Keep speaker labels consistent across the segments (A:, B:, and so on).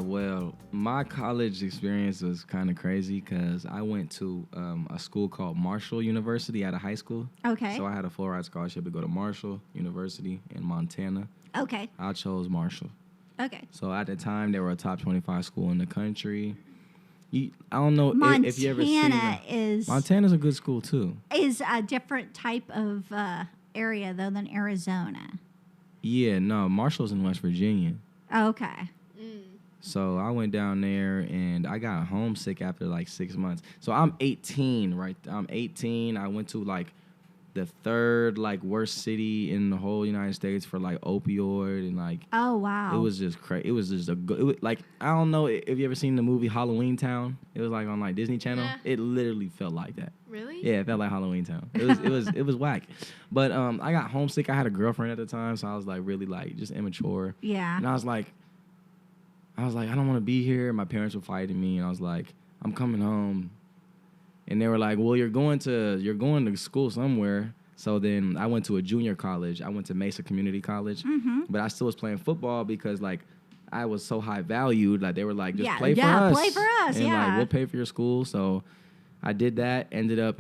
A: Well, my college experience was kind of crazy because I went to a school called Marshall University at a high school.
B: Okay.
A: So I had a full ride scholarship to go to Marshall University in Montana.
B: Okay.
A: I chose Marshall.
B: Okay.
A: So at the time, they were a top 25 school in the country. I don't know if you ever seen Montana's a good school too.
B: Is a different type of area though than Arizona.
A: Yeah, no, Marshall's in West Virginia.
B: Okay.
A: So I went down there and I got homesick after like 6 months. So I'm 18, right? I'm 18. I went to like the third like worst city in the whole United States for like opioid and like.
B: Oh wow.
A: It was just crazy. It was just like I don't know if you ever seen the movie Halloween Town. It was like on like Disney Channel. Yeah. It literally felt like that.
C: Really?
A: Yeah, it felt like Halloween Town. It was whack. But I got homesick. I had a girlfriend at the time, so I was like really like just immature.
B: Yeah.
A: And I was like, I don't want to be here. My parents were fighting me, and I was like, I'm coming home. And they were like, well, you're going to school somewhere. So then I went to a junior college. I went to Mesa Community College.
B: Mm-hmm.
A: But I still was playing football because, like, I was so high valued. Like, they were like, just play
B: for us.
A: And, like, we'll pay for your school. So I did that. Ended up,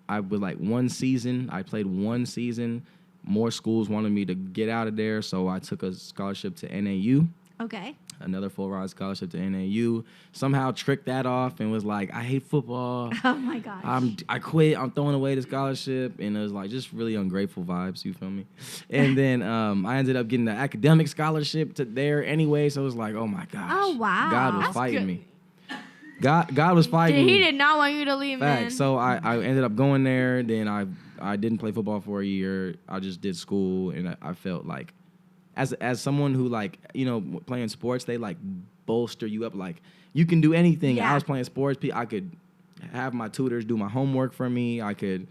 A: I was, like, one season. I played one season. More schools wanted me to get out of there. So I took a scholarship to NAU.
B: Okay.
A: Another full-ride scholarship to NAU. Somehow tricked that off and was like, I hate football.
B: Oh, my gosh.
A: I quit. I'm throwing away the scholarship. And it was like just really ungrateful vibes, you feel me? And then I ended up getting the academic scholarship to there anyway. So it was like, oh, my gosh.
B: Oh, wow.
A: God was
C: That's
A: fighting
C: good.
A: me. God was fighting me.
C: He did not want you to leave, man.
A: So I ended up going there. Then I didn't play football for a year. I just did school. And I felt like, as someone who, like, you know, playing sports, they, like, bolster you up. Like, you can do anything.
B: Yeah.
A: I was playing sports. I could have my tutors do my homework for me. I could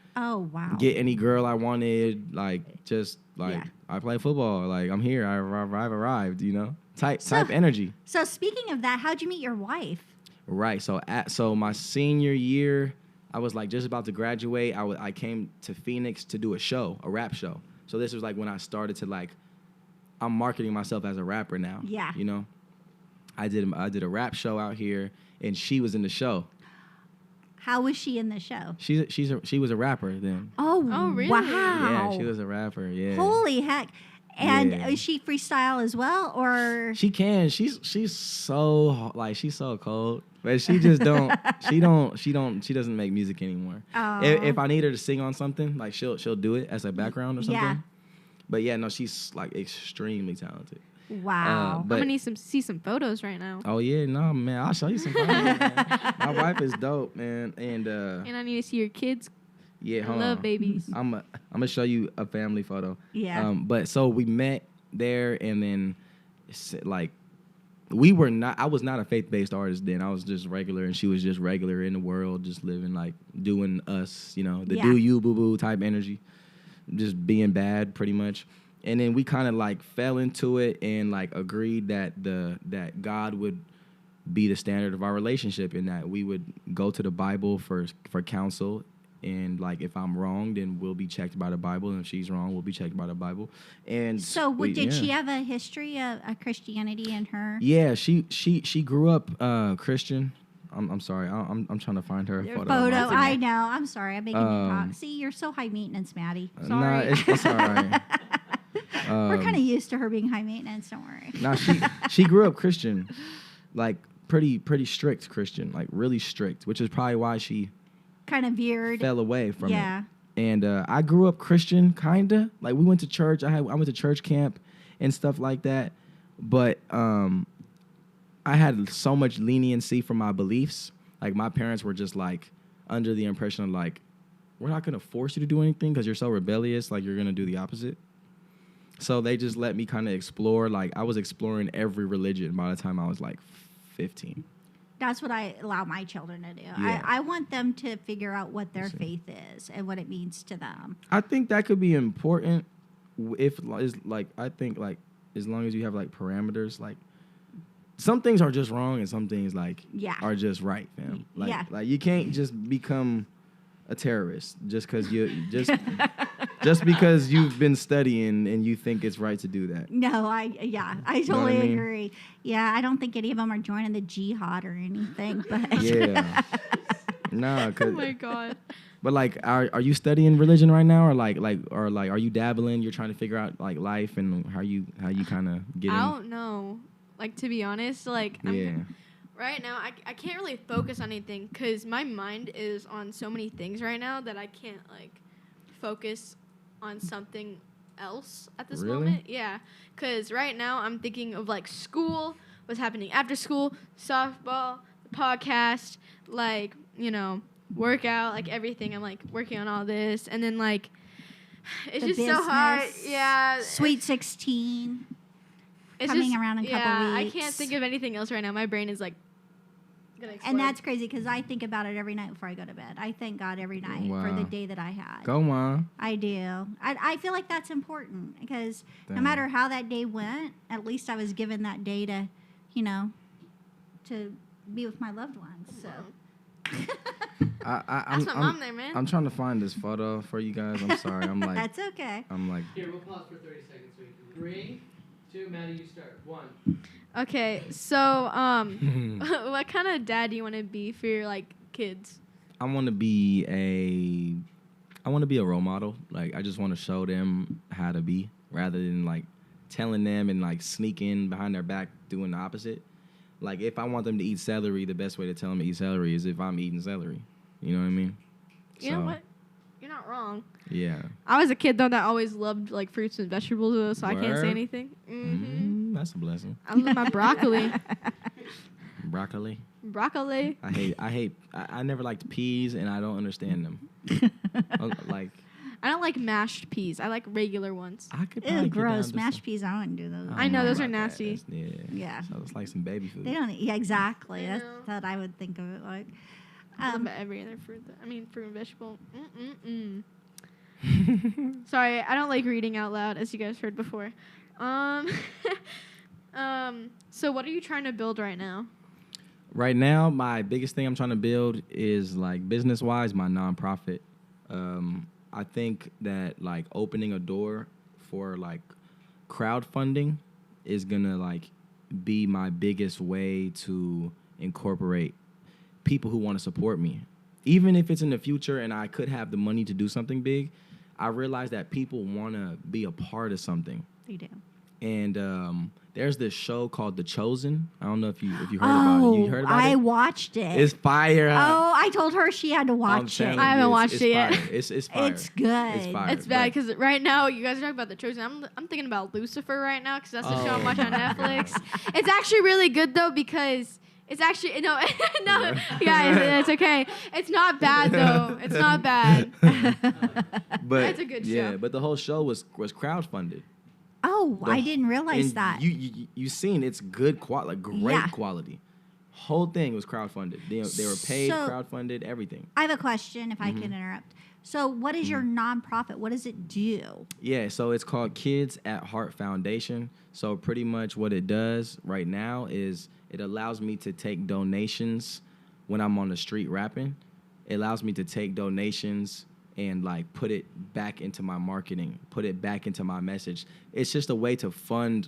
A: get any girl I wanted. Like, just, like, I play football. Like, I'm here. I've arrived, you know? Type energy.
B: So, speaking of that, how'd you meet your wife?
A: Right. So my senior year, I was, like, just about to graduate. I came to Phoenix to do a rap show. So this was, like, when I started to, like, I'm marketing myself as a rapper now.
B: Yeah.
A: You know, I did a rap show out here, and she was in the show.
B: How was she in the show?
A: She was a rapper then.
B: Oh
C: really?
B: Wow.
A: Yeah, she was a rapper. Yeah.
B: Holy heck! And is she freestyle as well, or
A: she can? She's so like she's so cold, but she just don't. she doesn't make music anymore.
B: Oh.
A: If I need her to sing on something, like she'll do it as a background or something.
B: Yeah.
A: But yeah, no, she's like extremely talented.
B: Wow.
C: I'm gonna see some photos right now.
A: Oh yeah, no man, I'll show you some photos. Man. My wife is dope, man, and
C: I need to see your kids.
A: Yeah,
C: I love babies.
A: I'm gonna show you a family photo.
B: Yeah.
A: But so we met there, and then like I was not a faith-based artist then. I was just regular, and she was just regular in the world, just living like doing us, you know, the do you boo boo type energy. Just being bad pretty much. And then we kind of like fell into it and like agreed that God would be the standard of our relationship, and that we would go to the Bible for counsel, and like if I'm wrong, then we'll be checked by the Bible, and if she's wrong, we'll be checked by the Bible. And
B: so did she have a history of Christianity in her?
A: Yeah, she grew up Christian. I'm sorry. I'm trying to find her photo.
B: I know. I'm sorry. I'm making you talk. See, you're so high maintenance, Maddie. Sorry.
A: Nah, it's all right.
B: We're kind of used to her being high maintenance. Don't worry.
A: Nah, she grew up Christian, like pretty strict Christian, like really strict, which is probably why she
B: kind of veered,
A: fell away from it.
B: Yeah.
A: And I grew up Christian, kinda. Like we went to church. I went to church camp and stuff like that, but I had so much leniency for my beliefs. Like, my parents were just, like, under the impression of, like, we're not going to force you to do anything because you're so rebellious. Like, you're going to do the opposite. So they just let me kind of explore. Like, I was exploring every religion by the time I was, like, 15.
B: That's what I allow my children to do.
A: Yeah.
B: I want them to figure out what their faith is and what it means to them.
A: I think that could be important if, like, I think, like, as long as you have, like, parameters, like, some things are just wrong and some things like are just right, fam. Like you can't just become a terrorist just because you just Just because you've been studying and you think it's right to do that.
B: No, I
A: what
B: totally
A: I mean?
B: agree. Yeah, I don't think any of them are joining the jihad or anything. But
A: Yeah. Nah,
C: Oh
A: cause,
C: my god.
A: but like, are you studying religion right now, or like, are you dabbling? You're trying to figure out like life and how you kind of get
C: I
A: in.
C: don't know. Like, to be honest, like,
A: Yeah.
C: right now, I can't really focus on anything because my mind is on so many things right now that I can't, like, focus on something else at this
A: Really?
C: moment. Yeah, because right now I'm thinking of, like, school, what's happening after school, softball, the podcast, like, you know, workout, like, everything. I'm, like, working on all this. And then, like, it's
B: the
C: just so hard.
B: business,
C: Yeah.
B: Sweet 16.
C: It's
B: coming
C: just,
B: around in a couple
C: yeah,
B: weeks.
C: I can't think of anything else right now. My brain is, like, gonna explode.
B: And that's crazy because I think about it every night before I go to bed. I thank God every night for the
A: Wow.
B: day that I had.
A: Go on.
B: I do. I feel like that's important because no
A: Damn.
B: matter how that day went, at least I was given that day to, you know, to be with my loved ones. So.
C: That's my mom there, man.
A: I'm trying to find this photo for you guys. I'm sorry. I'm like,
B: That's okay.
A: I'm like,
D: Here, we'll pause for 30 seconds. So you can 3, 2, Maddie, you start. 1.
C: Okay, so what kind of dad do you want to be for your like kids?
A: I want to be a role model. Like, I just want to show them how to be rather than like telling them and like sneaking behind their back doing the opposite. Like, if I want them to eat celery, the best way to tell them to eat celery is if I'm eating celery. You know what I mean?
C: You know what? You're not wrong.
A: Yeah.
C: I was a kid though that always loved like fruits and vegetables, though, so I can't say
A: Word?
C: anything. Mm-hmm.
A: That's a blessing.
C: I love my broccoli.
A: Broccoli.
C: Broccoli.
A: I never liked peas, and I don't understand them. Like,
C: I don't like mashed peas. I like regular ones.
A: I could
B: Ew,
A: probably get down
B: gross.
A: to
B: Mashed peas, I wouldn't do those.
A: don't
C: I know, those are
A: about that.
C: nasty.
A: Yeah.
B: Yeah.
A: So it's like some baby food.
B: They don't. Yeah, exactly.
C: I
B: That's
C: know.
B: what I would think of it like.
C: I love every other fruit. Fruit and vegetable. Sorry, I don't like reading out loud, as you guys heard before. So what are you trying to build right now?
A: Right now, my biggest thing I'm trying to build is like business-wise, my nonprofit. I think that like opening a door for like crowdfunding is gonna like be my biggest way to incorporate people who want to support me. Even if it's in the future and I could have the money to do something big, I realize that people want to be a part of something.
B: They do.
A: And there's this show called The Chosen. I don't know if you heard about it. You heard about
B: I
A: it?
B: watched it.
A: It's fire.
B: Oh, I told her she had to watch it.
C: I haven't watched it yet.
A: It's fire.
B: It's good.
A: It's fire.
C: It's bad because right now you guys are talking about The Chosen. I'm thinking about Lucifer right now because that's the show I'm watching on Netflix. It's actually really good though because it's actually no guys, it's okay. It's not bad though. It's not bad.
A: But
C: It's a good
A: yeah,
C: show.
A: but the whole show was crowdfunded.
B: Oh, I didn't realize
A: And
B: that.
A: You seen it's good quality, like great
B: Yeah.
A: quality. Whole thing was crowdfunded. They were paid,
B: So-
A: crowdfunded, everything.
B: I have a question, if I can interrupt. So, what is your nonprofit? What does it do?
A: Yeah, so it's called Kids at Heart Foundation. So pretty much what it does right now is it allows me to take donations when I'm on the street rapping. It allows me to take donations and like put it back into my marketing, put it back into my message. It's just a way to fund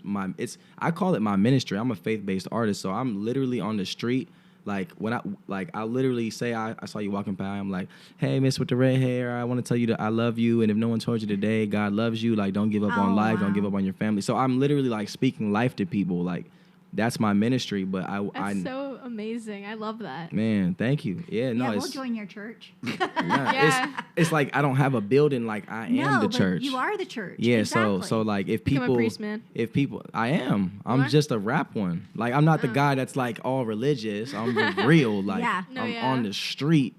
A: I call it my ministry. I'm a faith-based artist, so I'm literally on the street. Like when I literally say I saw you walking by, I'm like, hey, miss with the red hair, I want to tell you that I love you, and if no one told you today, God loves you. Like, don't give up on life, don't give up on your family. So I'm literally like speaking life to people. Like, that's my ministry. But
C: That's so amazing. I love that.
A: man, thank you. Yeah, no,
B: We'll
A: it's
B: join your church.
C: Yeah.
A: it's like I don't have a building. Like I am
B: No,
A: the
B: but
A: church.
B: you are the church.
A: Yeah,
B: exactly.
A: so like if
C: Become a
A: people,
C: priest, man.
A: I am.
C: You
A: I'm
C: are?
A: just a rap one. Like I'm not the guy that's like all religious. I'm the real. Like
B: Yeah.
C: No,
A: I'm
C: yeah.
A: on the street.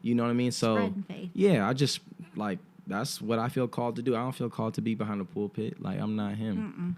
A: You know what I mean? So
B: Spreading faith.
A: yeah, I just like that's what I feel called to do. I don't feel called to be behind the pulpit. Like I'm not him.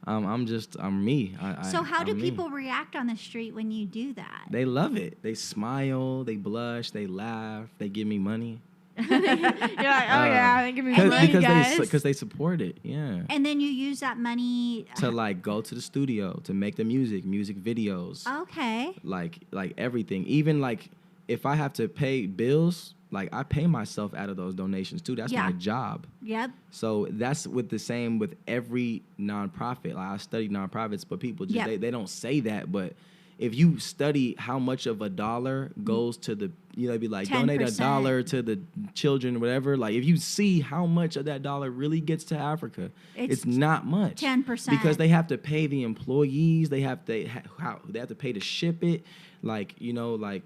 A: I'm me.
B: So, how do
A: I'm me.
B: people react on the street when you do that?
A: They love it. They smile. They blush. They laugh. They give me money.
C: You're like, oh yeah, give me money, guys.
A: Because they support it. Yeah.
B: And then you use that money.
A: To like go to the studio to make the music videos,
B: Okay.
A: like everything. Even like if I have to pay bills, like I pay myself out of those donations too. That's my job.
B: Yep.
A: So that's with the same with every nonprofit. Like I studied nonprofits, but people just they don't say that. But if you study how much of a dollar goes to the, you know, it'd be like
B: 10%.
A: Donate $1 to the children, whatever. Like if you see how much of that dollar really gets to Africa, it's not much.
B: 10%.
A: Because they have to pay the employees, they have to pay to ship it, like, you know, like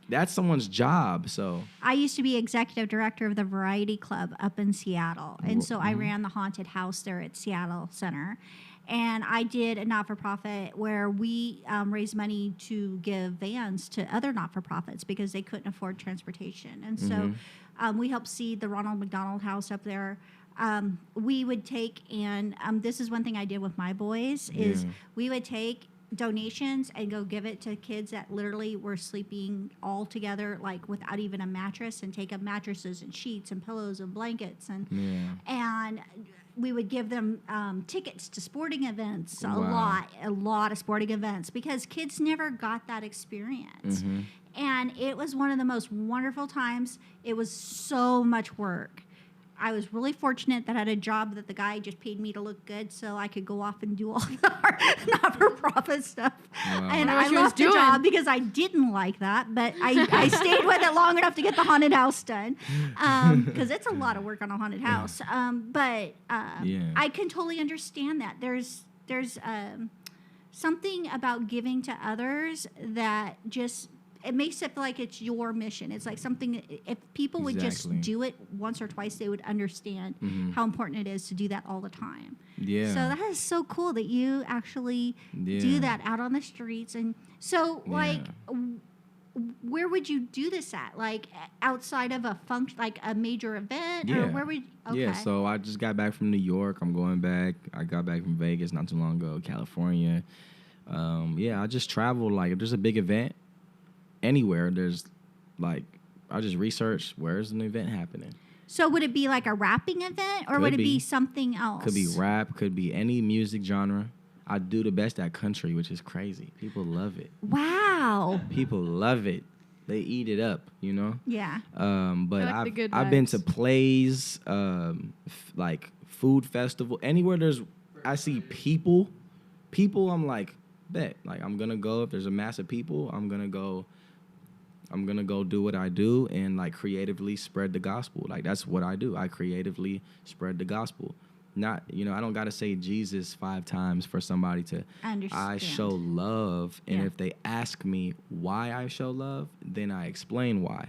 A: that's someone's job. So
B: I used to be executive director of the Variety Club up in Seattle, and so I ran the haunted house there at Seattle Center. And I did a not-for-profit where we raised money to give vans to other not-for-profits because they couldn't afford transportation. And so we helped seed the Ronald McDonald House up there. We would take, and this is one thing I did with my boys, is we would take donations and go give it to kids that literally were sleeping all together, like without even a mattress, and take up mattresses and sheets and pillows and blankets. And we would give them tickets to sporting events, a lot of sporting events, because kids never got that experience. And it was one of the most wonderful times. It was so much work. I was really fortunate that I had a job that the guy just paid me to look good so I could go off and do all the not-for-profit stuff. And I left the job because I didn't like that, but I stayed with it long enough to get the haunted house done, because it's a lot of work on a haunted house. I can totally understand that. There's something about giving to others that just... it makes it feel like it's your mission. It's like something, if people would just do it once or twice, they would understand how important it is to do that all the time. So that is so cool that you actually do that out on the streets. And so, like, where would you do this at? Like, outside of a function, like a major event? Or where would
A: so I just got back from New York. I'm going back. I got back from Vegas not too long ago, California. I just travel. Like, if there's a big event, anywhere, there's like, I just research where's an event happening.
B: So would it be like a rapping event, or would it be something else?
A: Could be rap, could be any music genre. I do the best at country, which is crazy. People love it.
B: Wow.
A: People love it. They eat it up, you know?
B: Yeah.
A: But
C: like
A: I've been to plays, like food festival, anywhere I see people, I'm like, bet. Like, I'm gonna go, if there's a mass of people, I'm gonna go do what I do and like creatively spread the gospel. Like, that's what I do. I creatively spread the gospel. Not, you know, I don't got to say Jesus 5 times for somebody to understand. I show love. And if they ask me why I show love, then I explain why.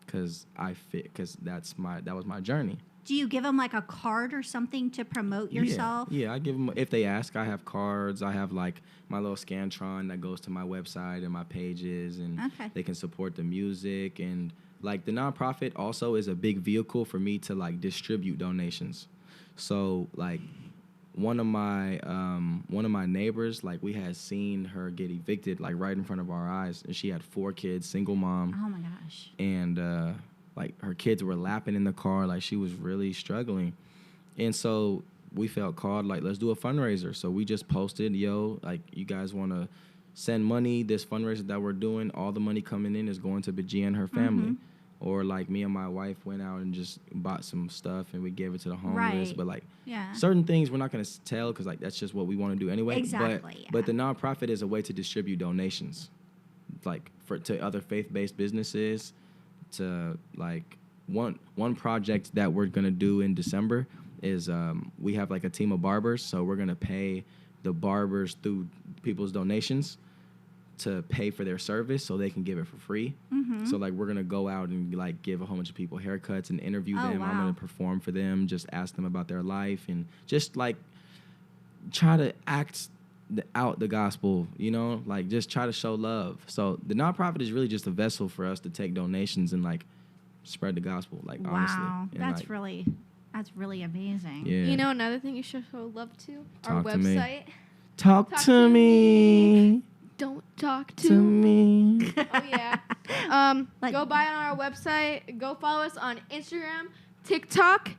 A: Because that was my journey.
B: Do you give them like a card or something to promote yourself? Yeah,
A: I give them, if they ask, I have cards. I have like my little Scantron that goes to my website and my pages, and they can support the music. And like the nonprofit also is a big vehicle for me to like distribute donations. So like one of my neighbors, like we had seen her get evicted like right in front of our eyes, and she had 4 kids, single mom.
B: Oh my gosh.
A: And like her kids were lapping in the car, like she was really struggling. And so we felt called, like, let's do a fundraiser. So we just posted, like, you guys want to send money, this fundraiser that we're doing, all the money coming in is going to Bajia and her family. Or like me and my wife went out and just bought some stuff and we gave it to the homeless. But like certain things we're not going to tell because like that's just what we want to do anyway.
B: Exactly.
A: But the nonprofit is a way to distribute donations, like to other faith-based businesses. To like one project that we're gonna do in December is we have like a team of barbers, so we're gonna pay the barbers through people's donations to pay for their service so they can give it for free. So like we're gonna go out and like give a whole bunch of people haircuts and interview them. Wow. I'm gonna perform for them, just ask them about their life and just like try to act out the gospel, you know, like just try to show love. So the nonprofit is really just a vessel for us to take donations and like spread the gospel, like honestly.
B: Wow, that's
A: like,
B: really amazing.
A: Yeah.
C: You know, another thing you should show love to? Our website.
A: Talk to me.
C: Don't talk to
A: me.
C: Oh yeah. Go buy on our website. Go follow us on Instagram, TikTok,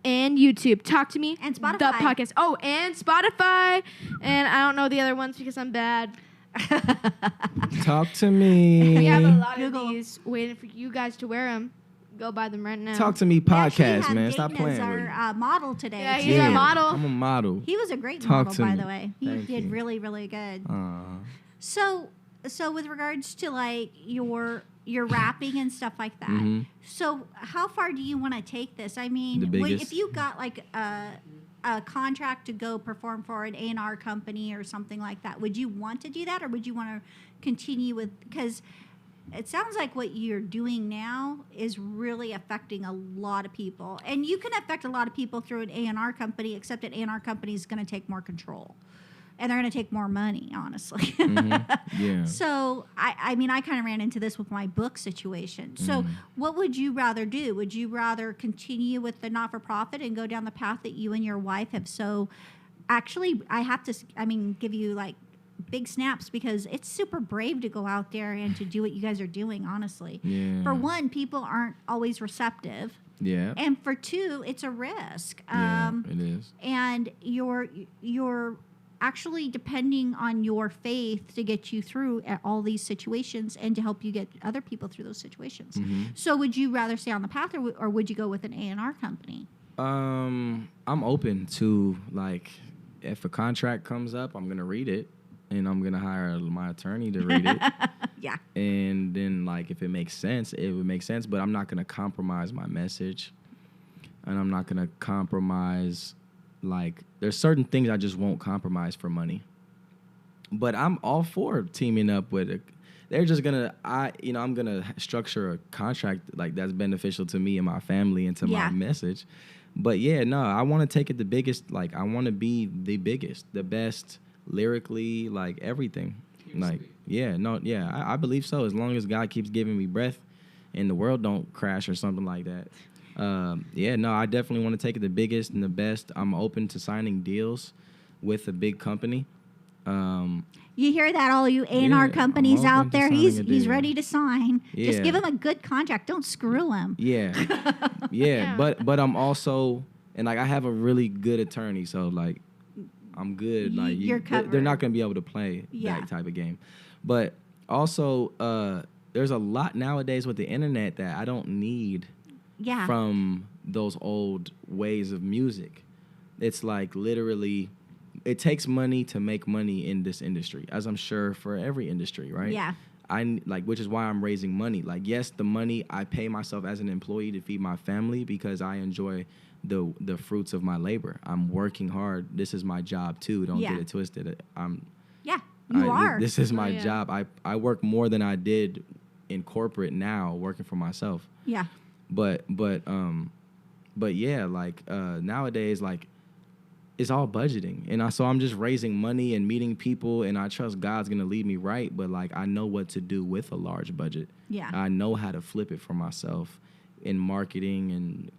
C: and YouTube. Talk to me.
B: And Spotify.
C: The podcast. Oh, and Spotify. And I don't know the other ones because I'm bad.
A: Talk to me.
C: We have a lot of these waiting for you guys to wear them. go buy them right now.
A: Talk to Me
B: We actually
A: podcast,
B: have
A: man. Stop
B: Dayton
A: playing
B: as
A: with me.
B: our model today.
C: Yeah,
B: too.
C: he's our model.
A: I'm a model.
B: He was a great
A: Talk
B: model,
A: to
B: by
A: me.
B: the way. He
A: Thank
B: did
A: you.
B: really, really good.
A: Aw.
B: So with regards to like your rapping and stuff like that.
A: Mhm.
B: So how far do you want to take this? I mean,
A: The biggest.
B: if you got like a contract to go perform for an A&R company or something like that, would you want to do that, or would you want to continue with? Because it sounds like what you're doing now is really affecting a lot of people, and you can affect a lot of people through an A&R company, except an A&R company is going to take more control. And they're going to take more money, honestly.
A: Mhm. Yeah.
B: So, I mean, I kind of ran into this with my book situation. So, what would you rather do? Would you rather continue with the not-for-profit and go down the path that you and your wife have so... Actually, I have to, give you, like, big snaps because it's super brave to go out there and to do what you guys are doing, honestly.
A: Yeah.
B: For one, people aren't always receptive.
A: Yeah.
B: And for two, it's a risk.
A: Yeah, it is.
B: And you're actually depending on your faith to get you through all these situations and to help you get other people through those situations.
A: Mhm.
B: So would you rather stay on the path, or would you go with an A&R company?
A: I'm open to, like, if a contract comes up, I'm gonna read it, and I'm gonna hire my attorney to read it.
B: Yeah.
A: And then, like, if it makes sense, it would make sense. But I'm not gonna compromise my message, and I'm not gonna compromise. Like, there's certain things I just won't compromise for money. But I'm all for teaming up with they're just gonna I'm gonna structure a contract like that's beneficial to me and my family and to my message. But yeah, no, I want to take it the biggest. Like, I want to be the biggest, the best lyrically, like everything. Like, I believe so. As long as God keeps giving me breath and the world don't crash or something like that. I definitely want to take it the biggest and the best. I'm open to signing deals with a big company.
B: You hear that, all you A&R companies
A: I'm
B: out
A: open to
B: there?
A: signing
B: He's
A: a deal.
B: ready to sign. Just
A: Yeah.
B: give him a good contract. Don't screw him.
A: Yeah.
C: Yeah.
A: But I'm also, and like, I have a really good attorney, so like I'm good. Like,
B: You're
A: they're
B: covered.
A: not going to be able to play
B: Yeah.
A: that type of game. But also, there's a lot nowadays with the internet that I don't need
B: Yeah.
A: from those old ways of music. It's like, literally, it takes money to make money in this industry, as I'm sure for every industry, right?
B: Yeah.
A: Which is why I'm raising money. Like, yes, the money I pay myself as an employee to feed my family because I enjoy the fruits of my labor. I'm working hard. This is my job too. Don't
B: Yeah.
A: get it twisted.
B: You are.
A: This is my
C: yeah.
A: job. I work more than I did in corporate now, working for myself.
B: Yeah.
A: But yeah, like, nowadays, like, it's all budgeting. And so I'm just raising money and meeting people, and I trust God's going to lead me right. But, like, I know what to do with a large budget.
B: Yeah.
A: I know how to flip it for myself in marketing and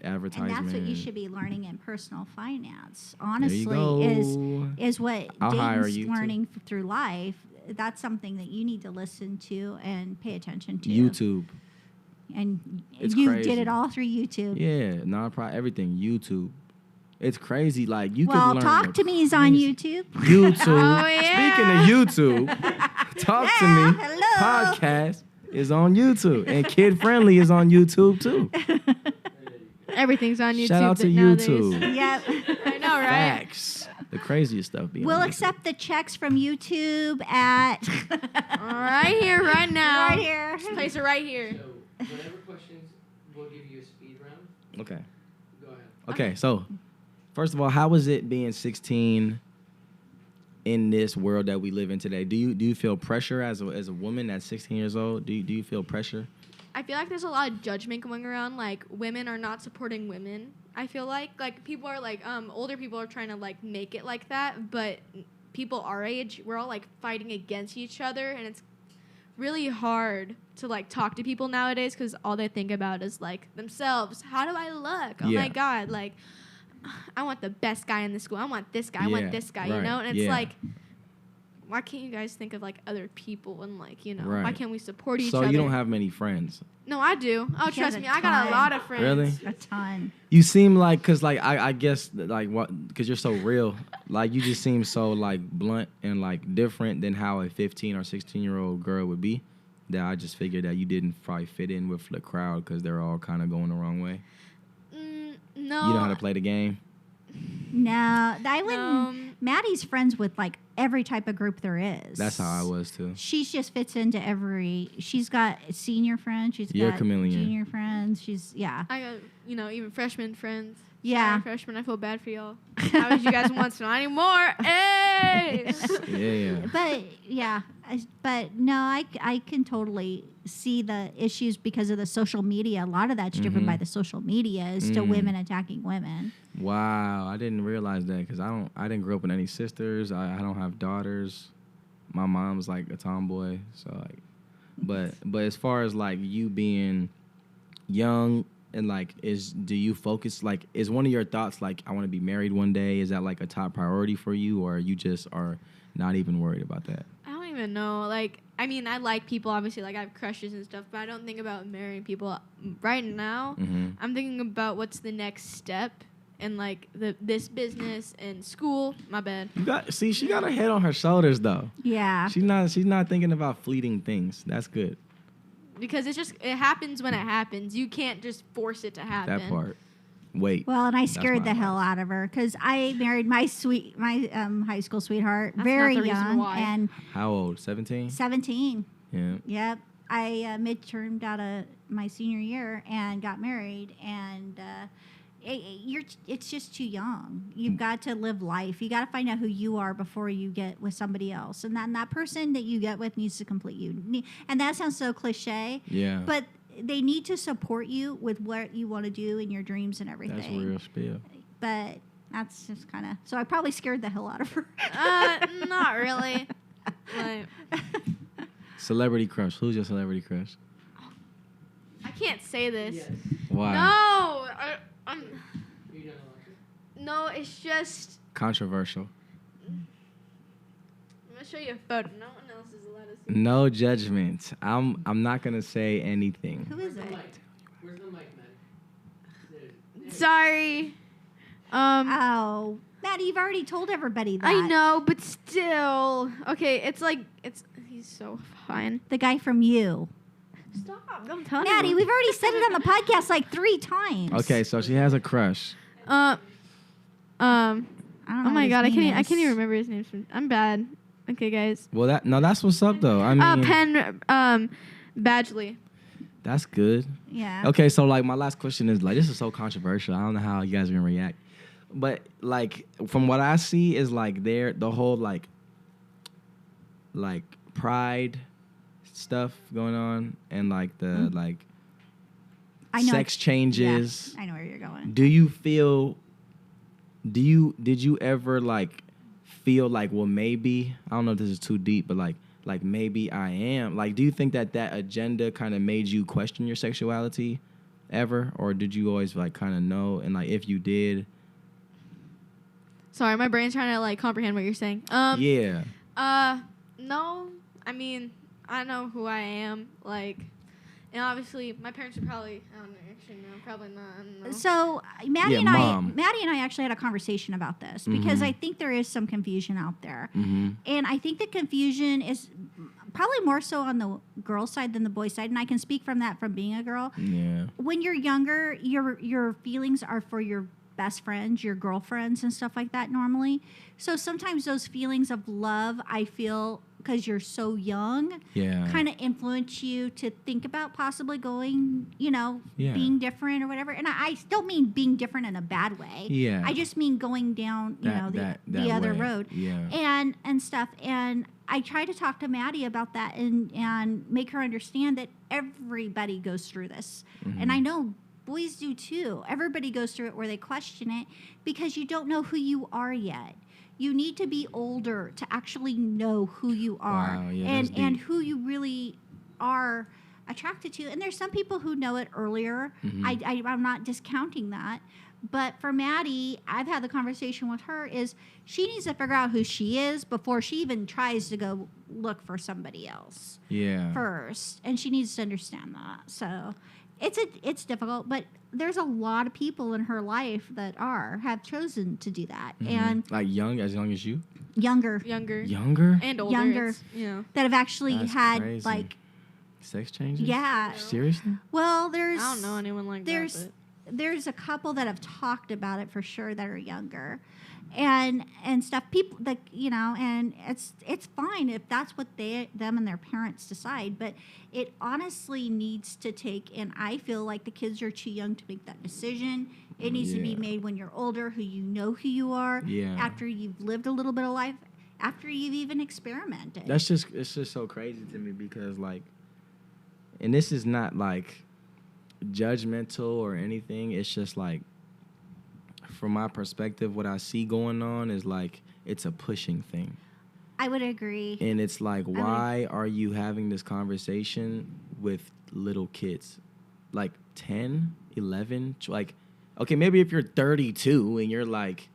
A: advertisement.
B: And that's what you should be learning in personal finance.
A: There
B: Honestly,
A: you go.
B: is what
A: I'll hire
B: Dayton's
A: you, too.
B: learning through life. That's something that you need to listen to and pay attention to.
A: YouTube.
B: And
A: It's
B: you
A: crazy.
B: did it all through YouTube.
A: Yeah, nonprofit, everything. YouTube. It's crazy. Like, you
B: Well,
A: could learn.
B: Talk to Me is on YouTube.
A: YouTube.
C: Oh, yeah.
A: Speaking of YouTube, Talk to
B: Yeah,
A: Me
B: hello.
A: podcast is on YouTube, and Kiddfriendly is on YouTube too.
C: Everything's on YouTube.
A: Shout out to
C: nowadays.
A: YouTube.
B: Yep.
C: I know, right?
A: Facts. The craziest stuff being
B: We'll
A: on YouTube.
B: accept the checks from YouTube at
C: Right here, right now.
B: right here.
C: Just place it right here.
D: So, whatever questions, we'll give you a speed round.
A: Okay.
D: Go ahead.
A: Okay. So, first of all, how was it being 16 in this world that we live in today? Do you feel pressure as a woman that's 16 years old? Do you feel pressure?
C: I feel like there's a lot of judgment going around. Like, women are not supporting women. I feel like people are like, older people are trying to like make it like that, but people our age, we're all like fighting against each other, and it's really hard to like talk to people nowadays because all they think about is like themselves. How do I look? Oh my God, like I want the best guy in the school. I want this guy. I want this guy. You
A: right,
C: know, and it's
A: yeah.
C: like, why can't you guys think of like other people and like, you know, why
A: Right.
C: can't we support each
A: So
C: other?
A: you don't have many friends.
C: No, I do. Oh,
B: She has
C: trust
B: a
C: me, I got a
B: ton.
C: lot of friends.
A: Really?
B: A ton.
A: You seem like, cause like I guess like what, cause you're so real. Like, you just seem so like blunt and like different than how a 15 or 16-year-old girl would be. that I just figured that you didn't probably fit in with the crowd because they're all kind of going the wrong way?
C: No.
A: You know how to play the game?
B: No, I wouldn't.
C: No.
B: Maddie's friends with like every type of group there is.
A: That's how I was too.
B: She just fits into every. She's got senior friends. She's
A: You're a
B: got
A: chameleon.
B: junior friends. She's
C: I got, even freshman friends.
B: Yeah.
C: Sorry, freshmen, I feel bad for y'all. I was you guys once, not anymore. Hey!
A: Yeah.
B: But yeah, but no, I can totally see the issues because of the social media. A lot of that's driven by the social media is to women attacking women.
A: Wow, I didn't realize that because I didn't grow up with any sisters. I don't have daughters. My mom's like a tomboy, so like, but as far as like you being young and like, do you focus like, is one of your thoughts like I want to be married one day? Is that like a top priority for you, or you just are not even worried about that?
C: I don't even know. Like, I mean, I like people, obviously. Like, I have crushes and stuff, but I don't think about marrying people right now. I'm thinking about what's the next step in, like, this business and school. My bad.
A: She got her head on her shoulders though.
B: Yeah.
A: She's not thinking about fleeting things. That's good.
C: Because it happens when it happens. You can't just force it to happen.
A: That part. Wait.
B: Well, and I
A: That's
B: scared
A: my
B: the hell
A: advice.
B: out of her because I married my high school sweetheart
C: That's
B: very
C: not the reason
B: young
C: why.
B: and
A: How old? 17?
B: 17.
A: Yeah.
B: Yep. I midtermed out of my senior year and got married, and it's just too young. You've got to live life. You got to find out who you are before you get with somebody else, and then that person that you get with needs to complete you. And that sounds so cliche,
A: Yeah.
B: but they need to support you with what you want to do in your dreams and everything.
A: That's real spiel.
B: But that's just kind of. So I probably scared the hell out of her.
C: Not really. Like,
A: Celebrity crush. Who's your celebrity crush?
C: I can't say this.
D: Yes.
A: Why?
C: No. I'm,
D: You don't like it.
C: no, it's just.
A: Controversial.
C: I'm gonna show you a photo. No one else is allowed to see.
A: No judgment. I'm not gonna say anything.
B: Who is
D: Where's the
B: it?
D: mic? Where's the mic, man?
C: Sorry.
B: Oh, Maddie, you've already told everybody that.
C: I know, but still. Okay, he's so fine.
B: The guy from You.
C: Stop. Don't tell
B: Maddie, we've already said it on the podcast like 3 times.
A: Okay, so she has a crush.
B: I don't know
C: Oh
B: what
C: my
B: his
C: god, I
B: name
C: can't
B: is.
C: even remember his name. I'm bad. Okay, guys.
A: Well, that's what's up though. I mean,
C: Penn Badgley.
A: that's good.
B: Yeah.
A: Okay, so like my last question is like, this is so controversial. I don't know how you guys are gonna react, but like from what I see is like the whole like pride stuff going on and like the like
B: I know.
A: sex changes.
B: Yeah, I know where you're going.
A: Do you feel? Did you ever like feel like, well, maybe I don't know if this is too deep, but like maybe I am. Like, do you think that agenda kind of made you question your sexuality ever, or did you always like kind of know? And like, if you did,
C: Sorry, my brain's trying to like comprehend what you're saying.
A: yeah,
C: No. I mean, I know who I am. Like, and obviously, my parents are probably. I don't know. Actually, no, probably not. I don't know.
B: So Maddie
A: Yeah,
B: and
A: Mom.
B: I actually had a conversation about this because I think there is some confusion out there, and I think the confusion is probably more so on the girl side than the boy side, and I can speak from that from being a girl.
A: yeah,
B: When you're younger, your feelings are for your best friends, your girlfriends, and stuff like that normally. So sometimes those feelings of love, I feel, because you're so young,
A: yeah,
B: kind of influence you to think about possibly going,
A: Yeah.
B: being different or whatever. And I don't mean being different in a bad way.
A: Yeah.
B: I just mean going down,
A: that
B: the other
A: way.
B: road.
A: Yeah.
B: And stuff. And I try to talk to Maddie about that and make her understand that everybody goes through this. And I know boys do too. Everybody goes through it where they question it because you don't know who you are yet. You need to be older to actually know who you are
A: Wow, yeah,
B: and
A: that's
B: and
A: deep.
B: who you really are attracted to. And there's some people who know it earlier. I'm not discounting that. But for Maddie, I've had the conversation with her is she needs to figure out who she is before she even tries to go look for somebody else
A: Yeah.
B: first. And she needs to understand that. So it's difficult, but there's a lot of people in her life that have chosen to do that. And
A: Like as young as you?
B: younger
C: Younger.
A: Younger?
C: And older.
B: Younger.
C: It's,
B: that have actually
A: That's
B: had
A: crazy.
B: like
A: Sex changes?
B: Yeah.
A: Seriously?
B: Well, there's
C: I don't know anyone like
B: there's
C: that.
B: there's a couple that have talked about it for sure that are younger, and stuff. People that and it's fine if that's what them and their parents decide. But it honestly needs to take. And I feel like the kids are too young to make that decision. It needs to be
A: Yeah.
B: made when you're older, who you are,
A: Yeah.
B: after you've lived a little bit of life, after you've even experimented.
A: It's just so crazy to me because like, and this is not like judgmental or anything. It's just like, from my perspective, what I see going on is like it's a pushing thing.
B: I would agree.
A: And it's like, why are you having this conversation with little kids? Like 10, 11, like, okay, maybe if you're 32 and you're like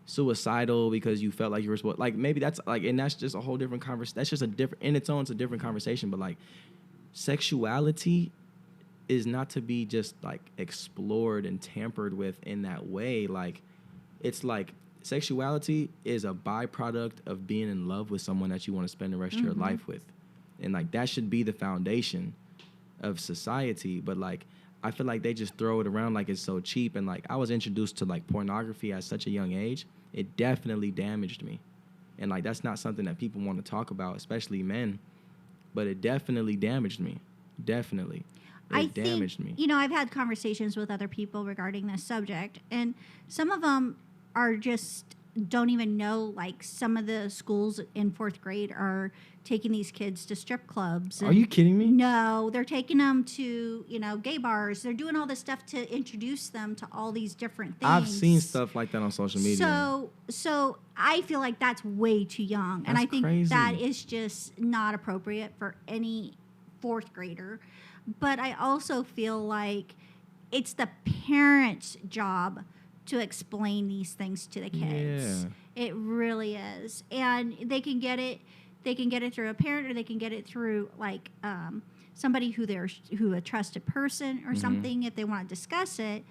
A: suicidal because you felt like you were supposed, like maybe that's like, and that's just a whole different conversation. That's just a different, in its own, it's a different conversation. But like, sexuality is not to be just like explored and tampered with in that way. Like, it's like sexuality is a byproduct of being in love with someone that you want to spend the rest of your life with. And like, that should be the foundation of society. But like, I feel like they just throw it around like it's so cheap. And like, I was introduced to like pornography at such a young age. It definitely damaged me. And like, that's not something that people want to talk about, especially men. But it definitely damaged me. Definitely. It damaged me.
B: I've had conversations with other people regarding this subject, and some of them are just don't even know. Like, some of the schools in 4th grade are taking these kids to strip clubs.
A: Are you kidding me?
B: No, they're taking them to, gay bars. They're doing all this stuff to introduce them to all these different things.
A: I've seen stuff like that on social media.
B: So I feel like that's way too young. And I think
A: crazy.
B: that is just not appropriate for any 4th grader. But I also feel like it's the parents' job to explain these things to the kids.
A: Yeah.
B: It really is. And they can get it through a parent, or they can get it through like somebody who a trusted person or something if they want to discuss it.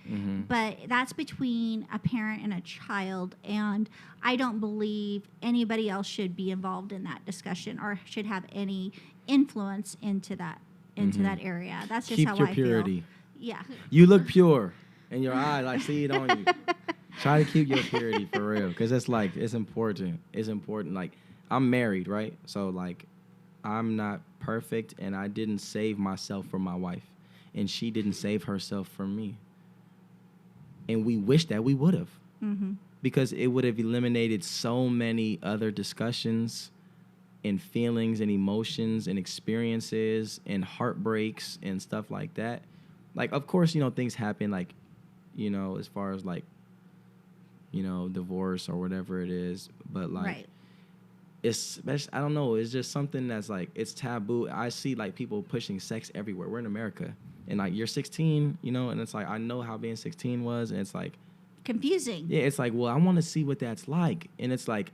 B: But that's between a parent and a child, and I don't believe anybody else should be involved in that discussion or should have any influence into that area. That's just
A: Keep
B: how
A: your
B: I
A: purity.
B: feel. Yeah.
A: You look pure in your eyes. I see it on you. Try to keep your purity for real, because it's like, it's important. It's important. Like, I'm married, right? So like, I'm not perfect, and I didn't save myself for my wife, and she didn't save herself for me. And we wish that we would have, because it would have eliminated so many other discussions and feelings and emotions and experiences and heartbreaks and stuff like that. Like, of course, things happen, like, as far as like, divorce or whatever it is. But like,
B: Right.
A: It's, I don't know, it's just something that's like, it's taboo. I see like people pushing sex everywhere. We're in America, and like, you're 16, and it's like, I know how being 16 was, and it's like
B: Confusing.
A: yeah, it's like, well, I want to see what that's like. And it's like,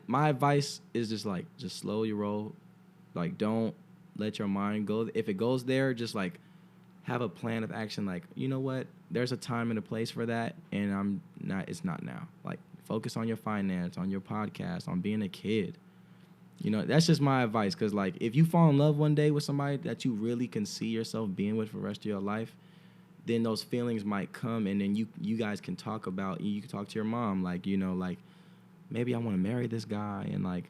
A: my advice is just like, just slow your roll. Like, don't let your mind go. If it goes there, just like have a plan of action. Like, you know what? There's a time and a place for that. And it's not now. Like, focus on your finance, on your podcast, on being a kid. That's just my advice. Cause like, if you fall in love one day with somebody that you really can see yourself being with for the rest of your life, then those feelings might come. And then you guys can talk about, you can talk to your mom. Like, like, maybe I want to marry this guy, and like,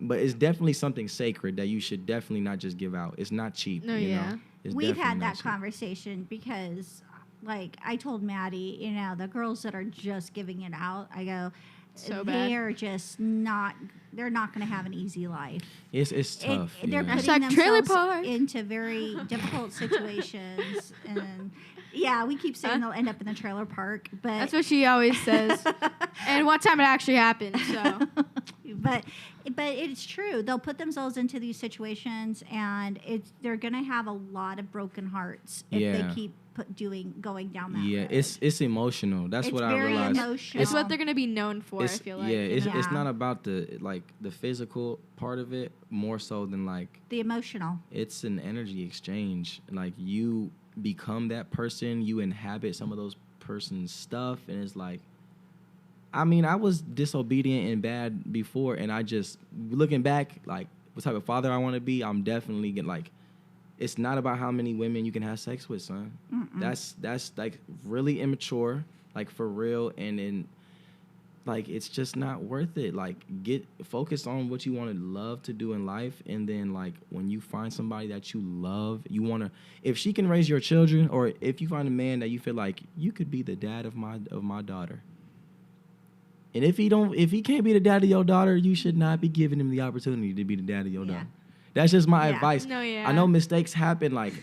A: but it's definitely something sacred that you should definitely not just give out. It's not cheap.
C: No, yeah.
A: It's
B: We've
A: definitely
B: had
A: not
B: that
A: cheap.
B: conversation because, like, I told Maddie, the girls that are just giving it out, I go,
C: So bad.
B: they're just not, they're not going to have an easy life.
A: It's tough.
B: They're
A: yeah.
B: putting
C: Hashtag trailer
B: themselves
C: park.
B: into very difficult situations. And yeah, we keep saying they'll end up in the trailer park, but
C: That's what she always says. And one time it actually happened. So
B: but it's true. They'll put themselves into these situations, and they're gonna have a lot of broken hearts if
A: Yeah.
B: they keep going down that
A: Yeah,
B: road.
A: it's emotional. That's
B: It's
A: what I
B: very
A: realized.
B: emotional.
C: it's what they're gonna be known for. I
A: It's,
C: feel like.
A: yeah,
C: you
A: it's
C: know?
A: it's
B: Yeah.
A: not about the physical part of it, more so than like,
B: The emotional.
A: it's an energy exchange. Like, you become that person, you inhabit some of those person's stuff, and it's like, I mean, I was disobedient and bad before, and I just, looking back, like, what type of father I want to be, I'm definitely like, it's not about how many women you can have sex with, son. That's like really immature, like for real, and then like it's just not worth it. Like get focused on what you want to love to do in life, and then like when you find somebody that you love, you want to, if she can raise your children, or if you find a man that you feel like you could be the dad of my daughter. And if he can't be the dad of your daughter, you should not be giving him the opportunity to be the dad of your daughter. That's just my advice.
C: No, yeah.
A: I know mistakes happen. Like,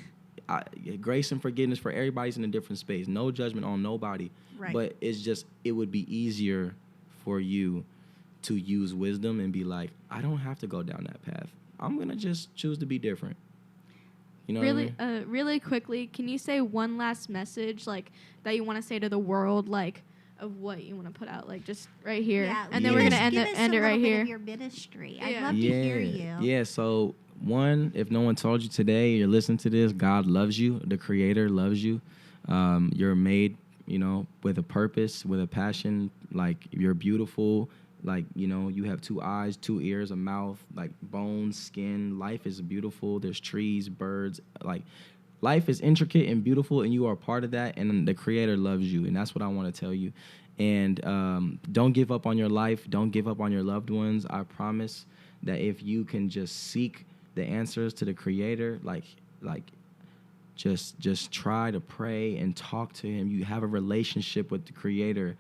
A: grace and forgiveness for everybody's in a different space. No judgment on nobody.
B: Right.
A: But it's just, it would be easier for you to use wisdom and be like, I don't have to go down that path. I'm going to just choose to be different. You know
C: really,
A: what I mean?
C: really quickly, can you say one last message, like, that you want to say to the world, like, of what you want to put out, like, just right here?
B: Yeah,
C: and then we're going to end it right here.
B: Of your ministry.
C: Yeah.
B: I'd love to hear you.
A: Yeah, so one, if no one told you today, you're listening to this, God loves you. The Creator loves you. You're made, you know, with a purpose, with a passion. Like, you're beautiful. Like, you know, you have 2 eyes, 2 ears, a mouth, like bones, skin. Life is beautiful. There's trees, birds. Like, life is intricate and beautiful, and you are a part of that, and the Creator loves you, and that's what I want to tell you. And don't give up on your life. Don't give up on your loved ones. I promise that if you can just seek the answers to the Creator, like just try to pray and talk to Him. You have a relationship with the Creator,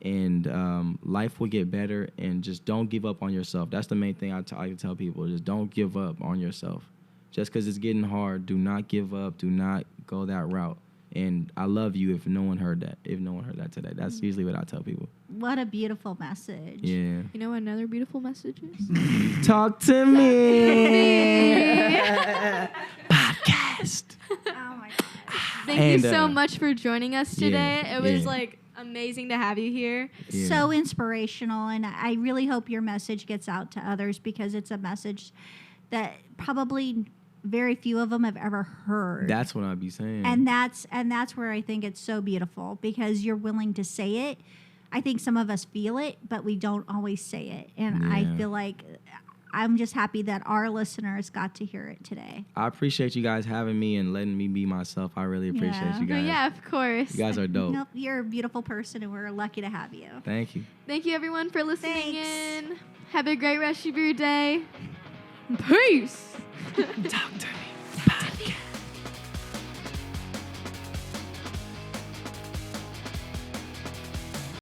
A: and life will get better. And just don't give up on yourself. That's the main thing I tell people. Just don't give up on yourself. Just because it's getting hard, do not give up. Do not go that route. And I love you if no one heard that. If no one heard that today. That's usually what I tell people.
B: What a beautiful message.
A: Yeah.
C: You know what another beautiful message is?
A: Talk to me. Podcast.
B: Oh my gosh.
C: Thank you so much for joining us today.
A: Yeah,
C: It was,
A: yeah.
C: like, amazing to have you here.
A: Yeah.
B: So inspirational, and I really hope your message gets out to others, because it's a message that probably very few of them have ever heard.
A: That's what I'd be saying.
B: And that's where I think it's so beautiful, because you're willing to say it. I think some of us feel it, but we don't always say it. And I
A: Yeah.
B: feel like I'm just happy that our listeners got to hear it today.
A: I appreciate you guys having me and letting me be myself. I really appreciate
B: Yeah.
A: you
C: No,
A: guys.
C: yeah, of course.
A: You guys are dope.
B: Nope, you're a beautiful person, and we're lucky to have you.
A: Thank you.
C: Thank you, everyone, for listening
B: Thanks.
C: in. Have a great rest of your day. Peace.
A: Talk to me.